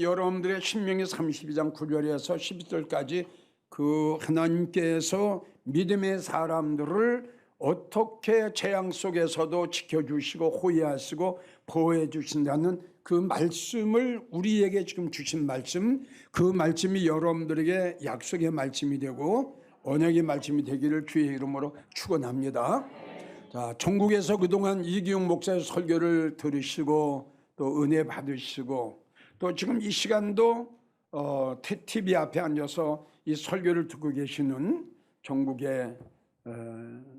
여러분들의 신명기 32장 9절에서 12절까지 그 하나님께서 믿음의 사람들을 어떻게 재앙 속에서도 지켜주시고 호위하시고 보호해 주신다는 그 말씀을 우리에게 지금 주신 말씀, 그 말씀이 여러분들에게 약속의 말씀이 되고 언약의 말씀이 되기를 주의 이름으로 축원합니다. 자, 전국에서 그동안 이기용 목사의 설교를 들으시고 또 은혜 받으시고 또 지금 이 시간도 TV 앞에 앉아서 이 설교를 듣고 계시는 전국의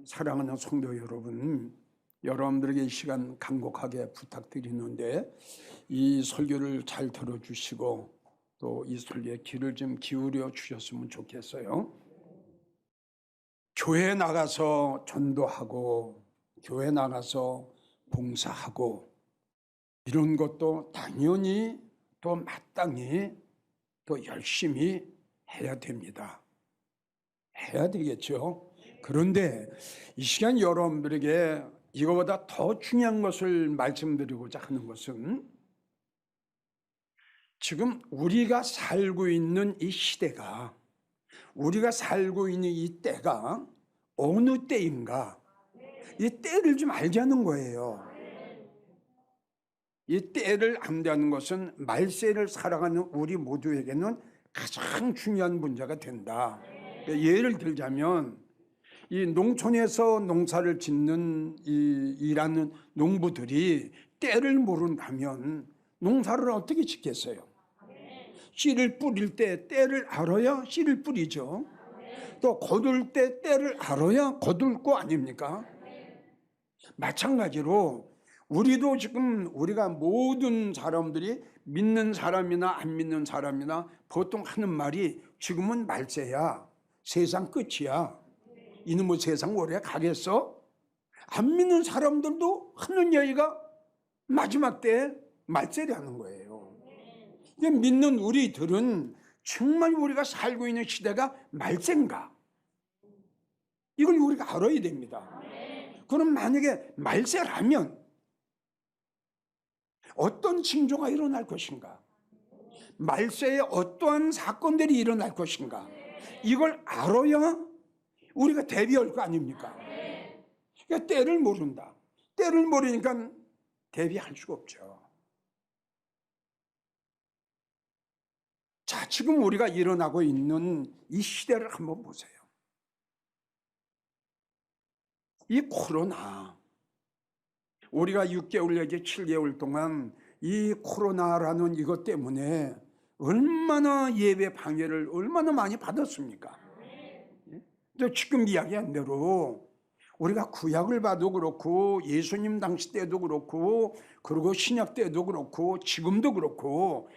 사랑하는 성도 여러분, 여러분들에게 이 시간 간곡하게 부탁드리는데 이 설교를 잘 들어주시고 또 이 설교에 귀를 좀 기울여 주셨으면 좋겠어요. 교회 나가서 전도하고 교회 나가서 봉사하고 이런 것도 당연히 또 마땅히 또 열심히 해야 됩니다. 해야 되겠죠. 그런데 이 시간 여러분들에게 이거보다 더 중요한 것을 말씀드리고자 하는 것은 지금 우리가 살고 있는 이 시대가, 우리가 살고 있는 이 때가 어느 때인가, 이 때를 좀 알자는 거예요. 이 때를 안다는 것은 말세를 살아가는 우리 모두에게는 가장 중요한 문제가 된다. 예를 들자면 이 농촌에서 농사를 짓는 일하는 농부들이 때를 모른다면 농사를 어떻게 짓겠어요? 씨를 뿌릴 때 때를 알아야 씨를 뿌리죠. 또 거둘 때 때를 알아야 거둘 거 아닙니까? 마찬가지로 우리도 지금 우리가 모든 사람들이 믿는 사람이나 안 믿는 사람이나 보통 하는 말이 지금은 말세야, 세상 끝이야, 이놈의 세상 오래 가겠어? 안 믿는 사람들도 하는 얘기가 마지막 때 말세라는 거예요. 믿는 우리들은 정말 우리가 살고 있는 시대가 말세인가? 이걸 우리가 알아야 됩니다. 그럼 만약에 말세라면 어떤 징조가 일어날 것인가? 말세에 어떠한 사건들이 일어날 것인가? 이걸 알아야 우리가 대비할 거 아닙니까? 그러니까 때를 모른다. 때를 모르니까 대비할 수가 없죠. 자, 지금 우리가 일어나고 있는 이 시대를 한번 보세요. 이 코로나, 우리가 6개월 내지 7개월 동안 이 코로나라는 이것 때문에 얼마나 예배 방해를 얼마나 많이 받았습니까? 지금 이야기한 대로 우리가 구약을 봐도 그렇고 예수님 당시 때도 그렇고 그리고 신약 때도 그렇고 지금도 그렇고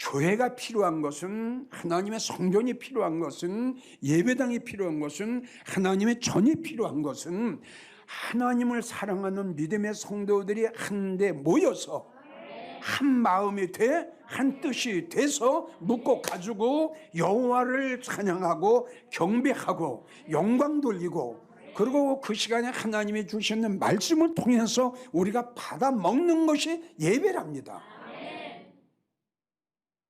교회가 필요한 것은, 하나님의 성전이 필요한 것은, 예배당이 필요한 것은, 하나님의 전이 필요한 것은 하나님을 사랑하는 믿음의 성도들이 한데 모여서 한 마음이 돼, 한 뜻이 돼서 묶고 가지고 여호와를 찬양하고 경배하고 영광 돌리고, 그리고 그 시간에 하나님이 주시는 말씀을 통해서 우리가 받아 먹는 것이 예배랍니다.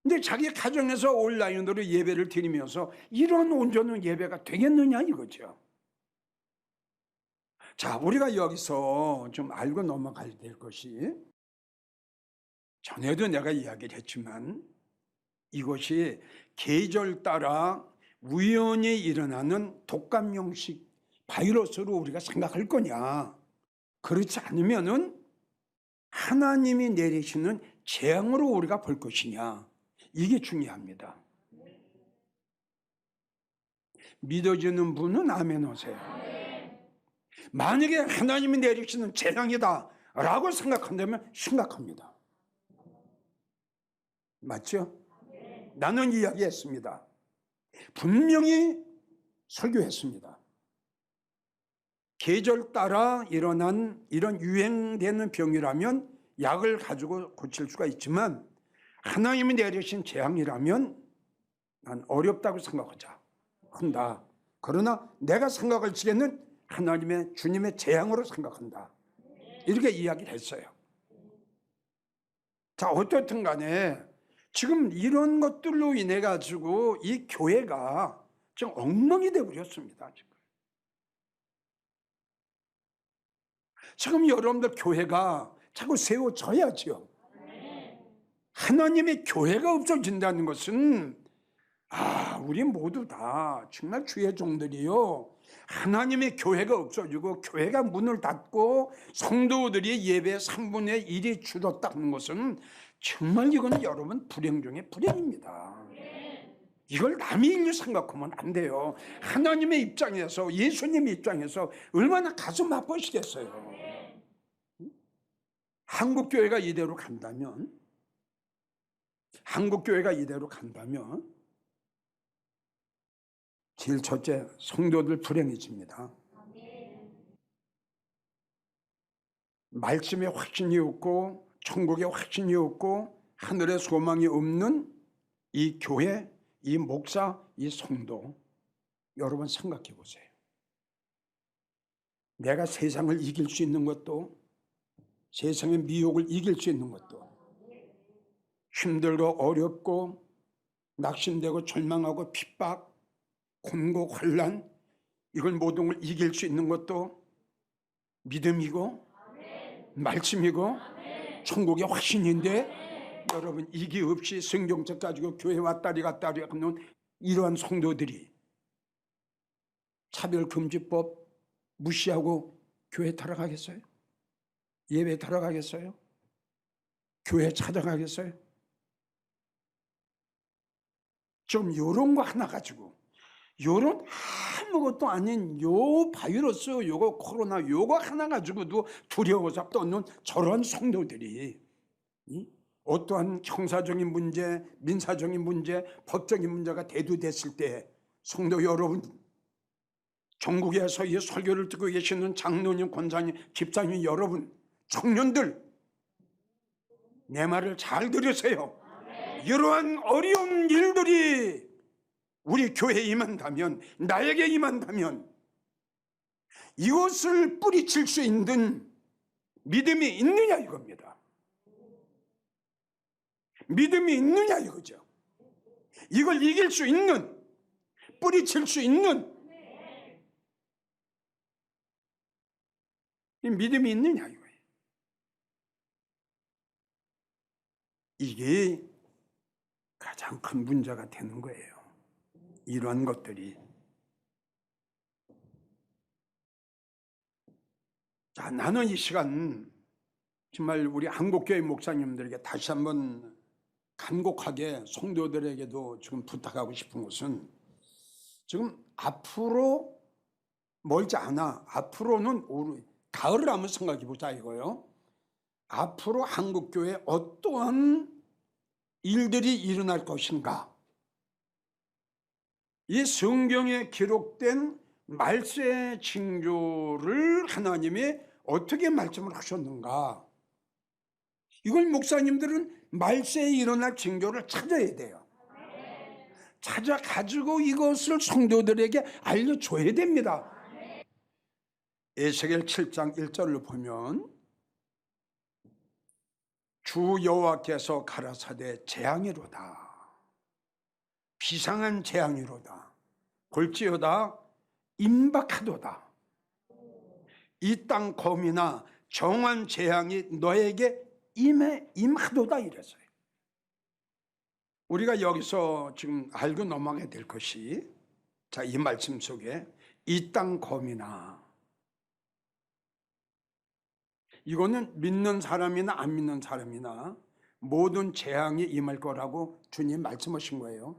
근데 자기 가정에서 온라인으로 예배를 드리면서 이런 온전한 예배가 되겠느냐 이거죠. 자, 우리가 여기서 좀 알고 넘어가야 될 것이, 전에도 내가 이야기를 했지만 이것이 계절 따라 우연히 일어나는 독감 형식 바이러스로 우리가 생각할 거냐, 그렇지 않으면은 하나님이 내리시는 재앙으로 우리가 볼 것이냐, 이게 중요합니다. 믿어지는 분은 아멘 하세요. 만약에 하나님이 내리시는 재앙이다 라고 생각한다면 심각합니다. 맞죠? 나는 이야기했습니다. 분명히 설교했습니다. 계절 따라 일어난 이런 유행되는 병이라면 약을 가지고 고칠 수가 있지만 하나님이 내리신 재앙이라면 난 어렵다고 한다. 그러나 내가 생각할 적에는 하나님의 주님의 재앙으로 생각한다. 이렇게 이야기를 했어요. 자, 어떻든 간에 지금 이런 것들로 인해 가지고 이 교회가 좀 엉망이 되어 버렸습니다. 지금 여러분들 교회가 자꾸 세워져야죠. 하나님의 교회가 없어진다는 것은 우리 모두 다 정말 주의 종들이요, 하나님의 교회가 없어지고 교회가 문을 닫고 성도들이 예배 3분의 1이 줄었다는 것은 정말 이거는 여러분 불행 중에 불행입니다. 이걸 남의 일로 생각하면 안 돼요. 하나님의 입장에서, 예수님의 입장에서 얼마나 가슴 아프시겠어요. 한국교회가 이대로 간다면, 제일 첫째, 성도들 불행해집니다. 말씀에 확신이 없고 천국에 확신이 없고 하늘에 소망이 없는 이 교회, 이 목사, 이 성도, 여러분 생각해 보세요. 내가 세상을 이길 수 있는 것도, 세상의 미혹을 이길 수 있는 것도, 힘들고 어렵고 낙심되고 절망하고 핍박, 곤고 환난, 이걸 모든 걸 이길 수 있는 것도 믿음이고 말씀이고 천국의 확신인데, 여러분 이기 없이 성경책 가지고 교회 왔다리 갔다리 하는 이러한 성도들이 차별금지법 무시하고 교회 들어가겠어요? 예배 들어가겠어요? 교회 찾아가겠어요? 좀 요런 거 하나 가지고, 요런 아무것도 아닌 요 바이러스, 요거 코로나, 요거 하나 가지고도 두려워서 떠는 저런 성도들이 어떠한 형사적인 문제, 민사적인 문제, 법적인 문제가 대두됐을 때, 성도 여러분, 전국에서 이 설교를 듣고 계시는 장로님, 권사님, 집사님 여러분, 청년들, 내 말을 잘 들으세요. 이러한 어려운 일들이 우리 교회에 임한다면, 나에게 임한다면, 이것을 뿌리칠 수 있는 믿음이 있느냐 이겁니다. 믿음이 있느냐 이거죠. 이걸 이길 수 있는, 뿌리칠 수 있는 이 믿음이 있느냐 이거예요. 이게 가장 큰 문제가 되는 거예요. 이러한 것들이. 자, 나는 이 시간 정말 우리 한국교회 목사님들에게 다시 한번 간곡하게 성도들에게도 지금 부탁하고 싶은 것은, 지금 앞으로 멀지 않아, 앞으로는 우리 가을을 한번 생각해 보자 이거요. 앞으로 한국교회에 어떠한 일들이 일어날 것인가, 이 성경에 기록된 말세의 징조를 하나님이 어떻게 말씀을 하셨는가, 이걸 목사님들은 말세에 일어날 징조를 찾아야 돼요. 찾아가지고 이것을 성도들에게 알려줘야 됩니다. 에스겔 7장 1절을 보면, 주 여호와께서 가라사대 재앙이로다, 비상한 재앙이로다, 볼지어다 임박하도다, 이 땅 검이나 정한 재앙이 너에게 임하도다 이랬어요. 우리가 여기서 지금 알고 넘어가야 될 것이, 자, 이 말씀 속에 이 땅 검이나, 이거는 믿는 사람이나 안 믿는 사람이나 모든 재앙이 임할 거라고 주님 말씀하신 거예요.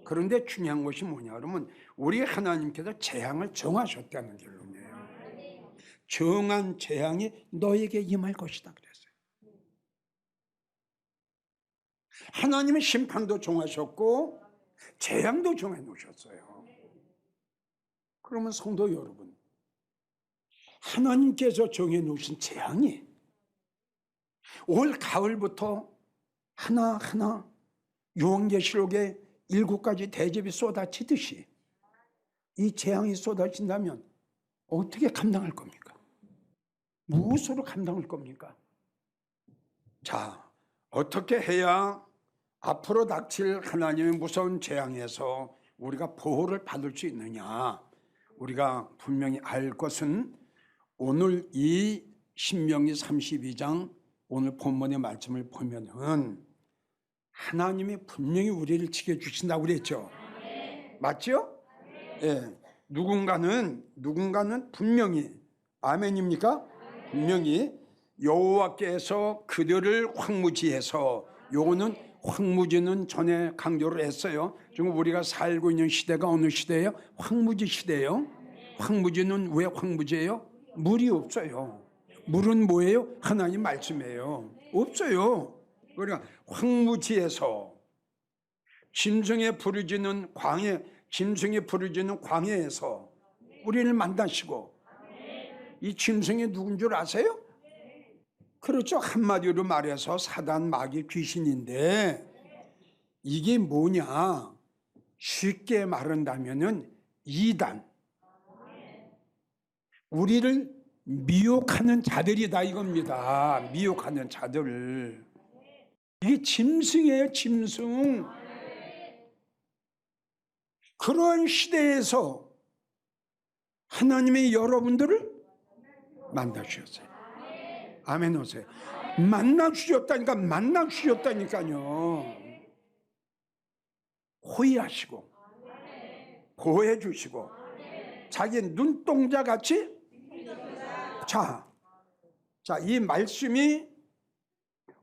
그런데 중요한 것이 뭐냐 그러면, 우리 하나님께서 재앙을 정하셨다는 결론이에요. 정한 재앙이 너에게 임할 것이다 그랬어요. 하나님은 심판도 정하셨고 재앙도 정해 놓으셨어요. 그러면 성도 여러분, 하나님께서 정해 놓으신 재앙이 올 가을부터 하나하나 요한계시록에 7가지 대접이 쏟아지듯이 이 재앙이 쏟아진다면 어떻게 감당할 겁니까? 무엇으로 감당할 겁니까? 자, 어떻게 해야 앞으로 닥칠 하나님의 무서운 재앙에서 우리가 보호를 받을 수 있느냐? 우리가 분명히 알 것은 오늘 이 신명기 32장 오늘 본문의 말씀을 보면은 하나님이 분명히 우리를 지켜주신다고 그랬죠. 맞죠? 예. 누군가는 분명히, 아멘입니까? 분명히 여호와께서 그들을 황무지에서, 요거는 황무지는 전에 강조를 했어요. 지금 우리가 살고 있는 시대가 어느 시대예요? 황무지 시대예요. 황무지는 왜 황무지예요? 물이 없어요. 물은 뭐예요? 하나님 말씀이에요. 없어요. 그러니까 황무지에서, 짐승에 부르짖는 광야에서 우리를 만나시고, 이 짐승이 누군 줄 아세요? 그렇죠. 한마디로 말해서 사단, 마귀, 귀신인데, 이게 뭐냐? 쉽게 말한다면은 이단, 우리를 미혹하는 자들이다 이겁니다. 미혹하는 자들. 이게 짐승이에요, 짐승. 그런 시대에서 하나님이 여러분들을 만나주셨어요. 아멘 오세요. 만나주셨다니까요. 호의하시고 보호해 주시고 자기 눈동자같이. 자, 이 말씀이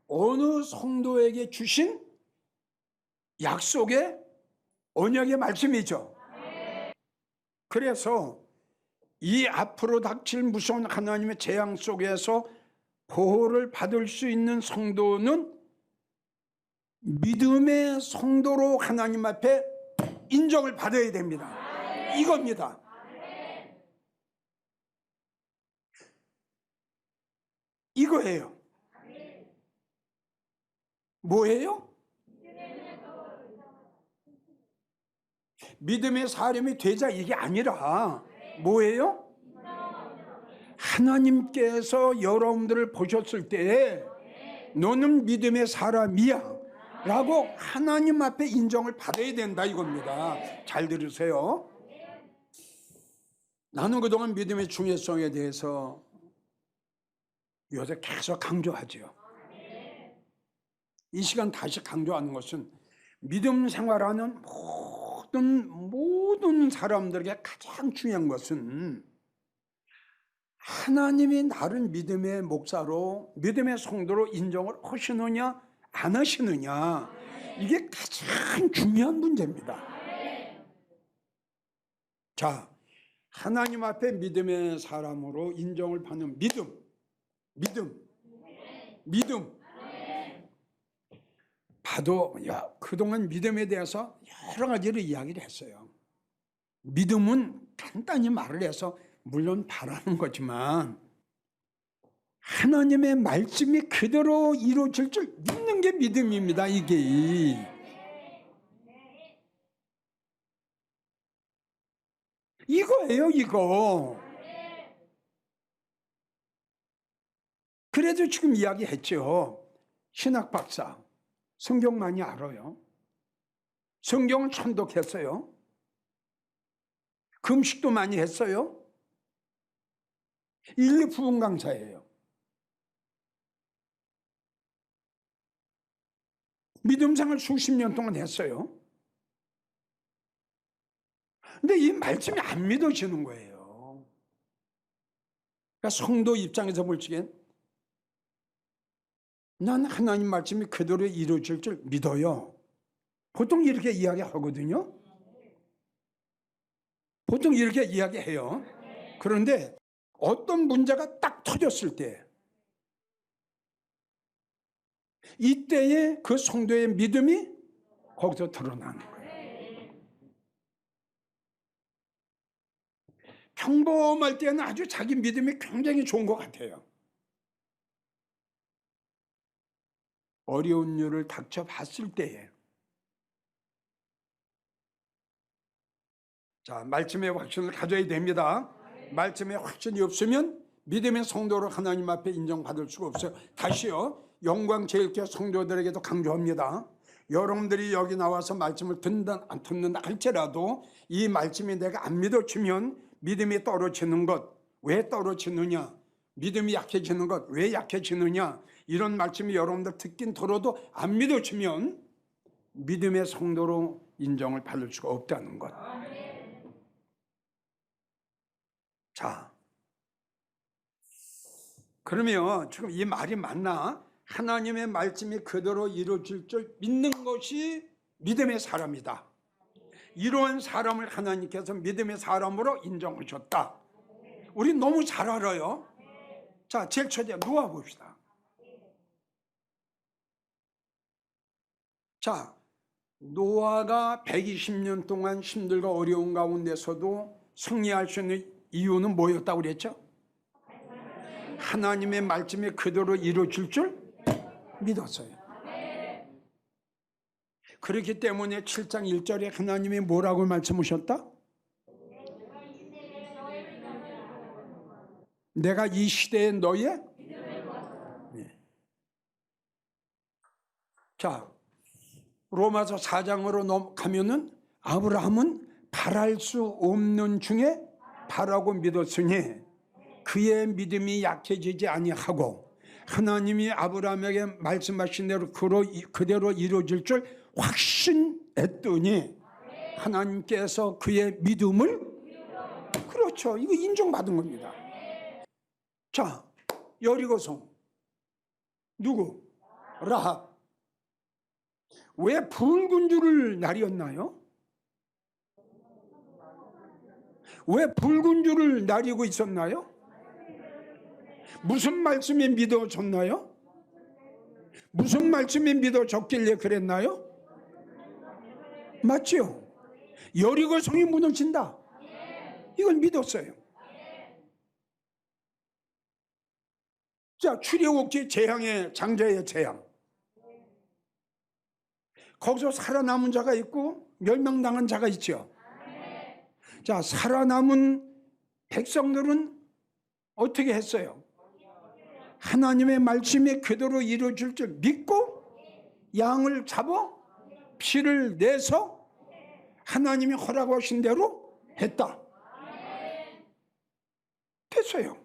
어느 성도에게 주신 약속의 언약의 말씀이죠. 그래서 이 앞으로 닥칠 무서운 하나님의 재앙 속에서 보호를 받을 수 있는 성도는 믿음의 성도로 하나님 앞에 인정을 받아야 됩니다. 이겁니다. 이거예요. 뭐예요? 믿음의 사람이 되자 이게 아니라 뭐예요? 하나님께서 여러분들을 보셨을 때 너는 믿음의 사람이야 라고 하나님 앞에 인정을 받아야 된다 이겁니다. 잘 들으세요. 나는 그동안 믿음의 중요성에 대해서 요새 계속 강조하죠. 이 시간 다시 강조하는 것은 믿음 생활하는 모든 사람들에게 가장 중요한 것은 하나님이 나를 믿음의 목사로, 믿음의 성도로 인정을 하시느냐 안 하시느냐, 이게 가장 중요한 문제입니다. 자, 하나님 앞에 믿음의 사람으로 인정을 받는 믿음. 봐도 그동안 믿음에 대해서 여러 가지를 이야기를 했어요. 믿음은 간단히 말을 해서 물론 바라는 거지만 하나님의 말씀이 그대로 이루어질 줄 믿는 게 믿음입니다. 이게 이거예요, 이거. 그래도 지금 이야기했죠. 신학 박사, 성경 많이 알아요. 성경을 천독했어요. 금식도 많이 했어요. 1, 2 부분 강사예요. 믿음 생활 수십 년 동안 했어요. 근데 이 말씀이 안 믿어지는 거예요. 그러니까 성도 입장에서 볼 적엔 난 하나님 말씀이 그대로 이루어질 줄 믿어요. 보통 이렇게 이야기하거든요. 보통 이렇게 이야기해요. 그런데 어떤 문제가 딱 터졌을 때 이때에 그 성도의 믿음이 거기서 드러나는 거예요. 평범할 때는 아주 자기 믿음이 굉장히 좋은 것 같아요. 어려운 일을 닥쳐봤을 때에, 자, 말씀의 확신을 가져야 됩니다. 말씀의 확신이 없으면 믿음의 성도로 하나님 앞에 인정받을 수가 없어요. 다시요, 영광제일교회 성도들에게도 강조합니다. 여러분들이 여기 나와서 말씀을 듣는다 안 듣는다 할지라도 이 말씀이 내가 안 믿어지면 믿음이 떨어지는 것, 왜 떨어지느냐, 믿음이 약해지는 것, 왜 약해지느냐, 이런 말씀이 여러분들 듣긴 들어도 안 믿어지면 믿음의 성도로 인정을 받을 수가 없다는 것. 자, 그러면 지금 이 말이 맞나? 하나님의 말씀이 그대로 이루어질 줄 믿는 것이 믿음의 사람이다. 이러한 사람을 하나님께서 믿음의 사람으로 인정하셨다. 우리 너무 잘 알아요. 자, 제일 첫째 노아 봅시다. 자, 노아가 120년 동안 힘들고 어려운 가운데서도 승리할 수 있는 이유는 뭐였다고 그랬죠? 하나님의 말씀이 그대로 이루어질 줄 믿었어요. 그렇기 때문에 7장 1절에 하나님이 뭐라고 말씀하셨다? 내가 이 시대에 너의 자, 로마서 4장으로 가면은 아브라함은 바랄 수 없는 중에 바라고 믿었으니 그의 믿음이 약해지지 아니하고 하나님이 아브라함에게 말씀하신 대로 그대로 이루어질 줄 확신했더니 하나님께서 그의 믿음을 그렇죠. 이거 인정받은 겁니다. 자, 여리고성 누구? 라합. 왜 붉은 줄을 나리었나요? 왜 붉은 줄을 나리고 있었나요? 무슨 말씀이 믿어졌나요? 무슨 말씀이 믿어졌길래 그랬나요? 맞죠? 여리고성이 무너진다. 이건 믿었어요. 자, 출애굽기 재앙의 장자의 재앙. 거기서 살아남은 자가 있고 멸망당한 자가 있죠. 자, 살아남은 백성들은 어떻게 했어요? 하나님의 말씀이 그대로 이루어질 줄 믿고 양을 잡아 피를 내서 하나님이 허락하신 대로 했다. 됐어요.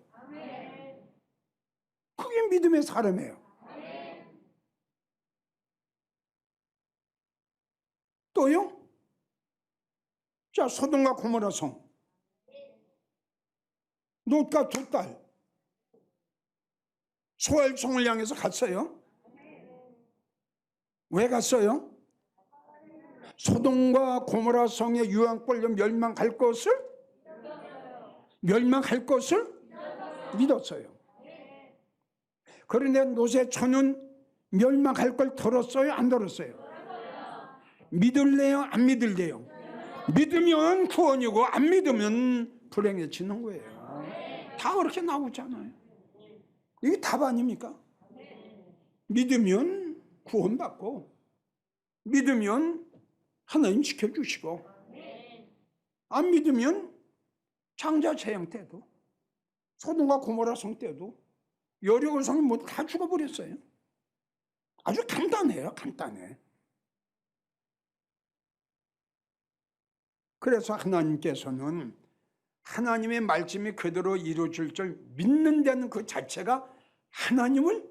그게 믿음의 사람이에요. 또요? 자, 소돔과 고모라 성. 롯과 두 딸 소알성을 향해서 갔어요. 왜 갔어요? 소돔과 고모라 성의 유황불로 멸망할 것을 믿었어요. 그런데 노새처는 멸망할 걸 들었어요? 안 들었어요? 믿을래요? 안 믿을래요? 믿으면 구원이고 안 믿으면 불행해지는 거예요. 다 그렇게 나오잖아요. 이게 답 아닙니까? 믿으면 구원받고 믿으면 하나님 지켜주시고 안 믿으면 장자 재앙 때도 소돔과 고모라 성 때도 여리고 성이 모두 다 죽어버렸어요. 아주 간단해요. 간단해. 그래서 하나님께서는 하나님의 말씀이 그대로 이루어질 줄 믿는 데는 그 자체가 하나님을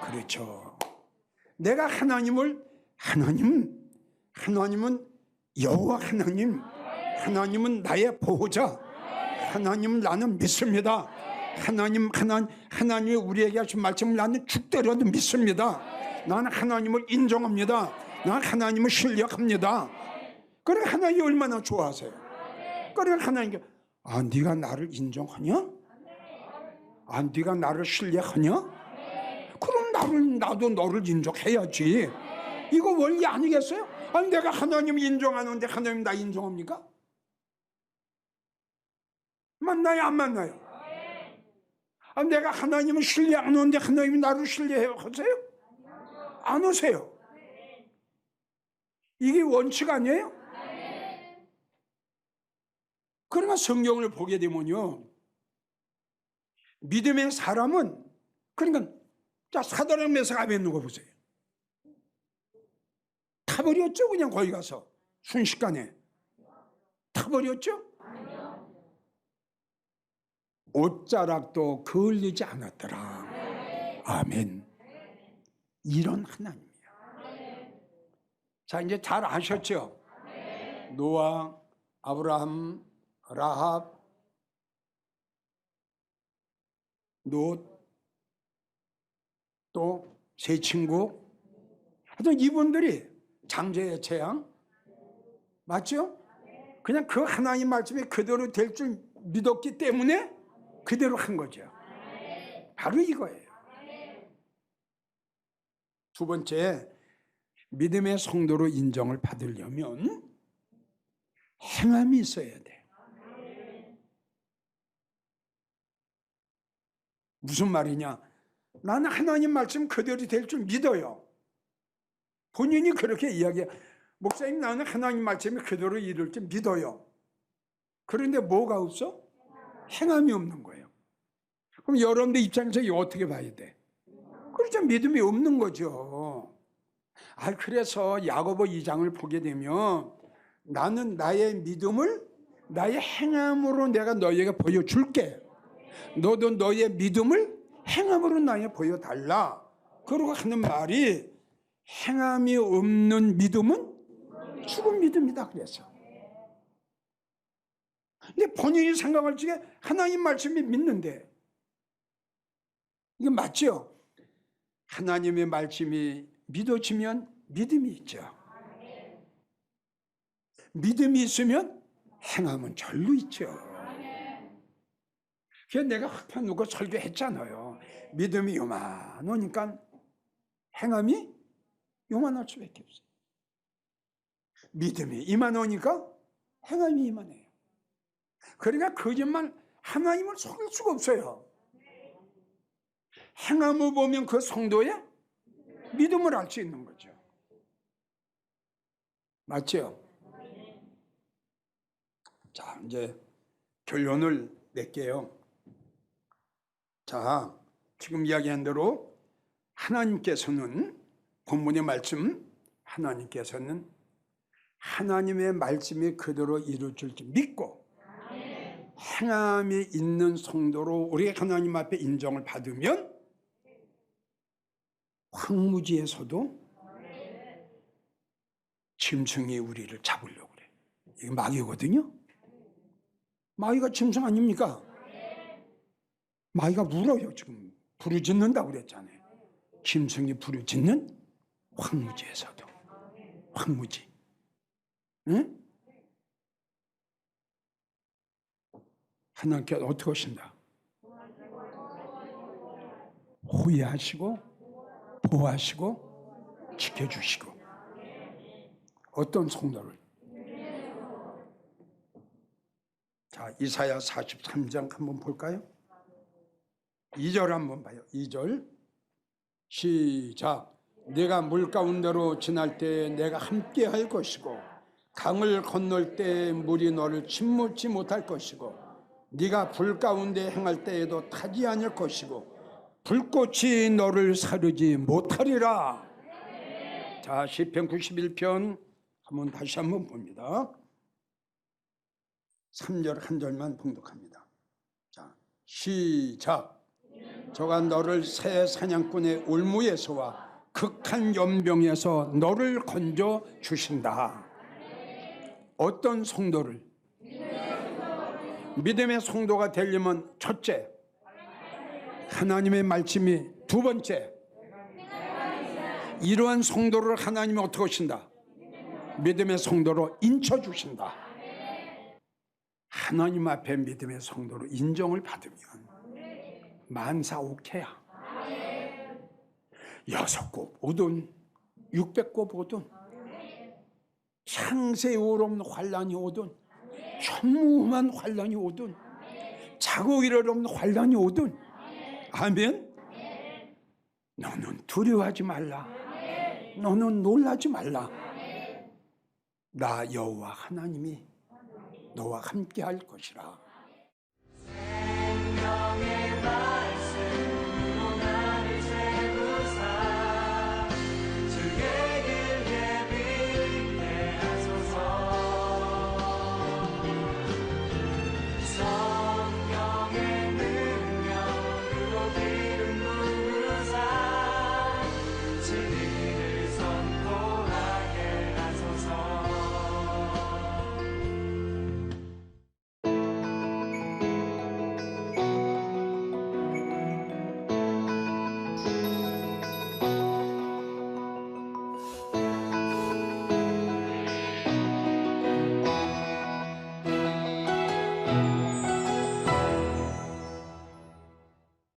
그렇죠. 내가 하나님은 여호와 하나님은 나의 보호자, 하나님을 나는 믿습니다. 하나님이 우리에게 하신 말씀을 나는 죽더라도 믿습니다. 나는 하나님을 인정합니다. 나는 하나님을 신뢰합니다. 그래, 하나님이 얼마나 좋아하세요? 그래, 하나님께 네가 나를 인정하냐? 네가 나를 신뢰하냐? 그럼 나도 너를 인정해야지. 이거 원리 아니겠어요? 내가 하나님 인정하는데 하나님 나 인정합니까? 만나요, 안 만나요? 내가 하나님을 신뢰 안 하는데 하나님이 나를 신뢰해요? 하세요? 안 하세요. 이게 원칙 아니에요? 그러나 성경을 보게 되면요, 믿음의 사람은, 그러니까 자, 사도랑 메사가 아벤누고 보세요. 타버렸죠. 그냥 거기 가서 순식간에 타버렸죠. 옷자락도 그을리지 않았더라. 아멘. 이런 하나님이야. 자, 이제 잘 아셨죠? 노아, 아브라함, 라합, 롯, 또 세 친구. 하여튼 이분들이 장자의 재앙 맞죠? 그냥 그 하나님 말씀이 그대로 될 줄 믿었기 때문에 그대로 한 거죠. 바로 이거예요. 두 번째, 믿음의 성도로 인정을 받으려면 행함이 있어야 돼. 무슨 말이냐? 나는 하나님 말씀 그대로 될 줄 믿어요. 본인이 그렇게 이야기해. 목사님, 나는 하나님 말씀이 그대로 이룰 줄 믿어요. 그런데 뭐가 없어? 행함이 없는 거예요. 그럼 여러분들 입장에서 이거 어떻게 봐야 돼? 그렇죠. 믿음이 없는 거죠. 그래서 야고보 2장을 보게 되면 나는 나의 믿음을 나의 행함으로 내가 너희에게 보여줄게. 너도 너의 믿음을 행함으로 나에게 보여달라. 그러고 하는 말이 행함이 없는 믿음은 죽은 믿음이다. 그래서. 근데 본인이 생각할 적에 하나님 말씀이 믿는데 이게 맞죠? 하나님의 말씀이 믿어지면 믿음이 있죠. 믿음이 있으면 행함은 절로 있죠. 그래서 내가 확 놓고 설교했잖아요. 믿음이 요만하니까 행함이 요만할 수밖에 없어요. 믿음이 이만하니까 행함이 이만해요. 그러니까 거짓말 하나님을 속일 수가 없어요. 행함을 보면 그 성도의 믿음을 알 수 있는 거죠. 맞죠? 자, 이제 결론을 낼게요. 자, 지금 이야기한 대로 하나님께서는 본문의 말씀, 하나님께서는 하나님의 말씀이 그대로 이루어질 줄 믿고 행함이 있는 성도로 우리가 하나님 앞에 인정을 받으면 황무지에서도 짐승이 우리를 잡으려고 그래. 이게 마귀거든요. 마귀가 짐승 아닙니까? 마귀가 물어요. 지금 부르짖는다고 그랬잖아요. 짐승이 부르짖는 황무지에서도. 황무지. 응? 하나님께서 어떻게 하신다? 호위하시고 보호하시고 지켜주시고. 어떤 성도를? 자, 이사야 43장 한번 볼까요? 2절 한번 봐요. 2절 시작. 내가 물 가운데로 지날 때 내가 함께 할 것이고 강을 건널 때 물이 너를 침몰치 못할 것이고 네가 불 가운데 행할 때에도 타지 않을 것이고 불꽃이 너를 사르지 못하리라. 자, 시편 91편 다시 한번 봅니다. 3절 한 절만 봉독합니다. 자, 시작. 저가 너를 새 사냥꾼의 올무에서와 극한 연병에서 너를 건져 주신다. 어떤 성도를? 믿음의 성도가 되려면 첫째, 하나님의 말씀이, 두 번째, 이러한 성도를 하나님이 어떻게 하신다? 믿음의 성도로 인쳐주신다. 하나님 앞에 믿음의 성도로 인정을 받으면 만사옥해야. 6곱 오든 600곱 오든 창세월 없는 환란이 오든 천무한 환란이 오든 자고 일어날 없는 환란이 오든 아멘. 너는 두려워하지 말라. 너는 놀라지 말라. 나 여호와 하나님이 너와 함께 할 것이라.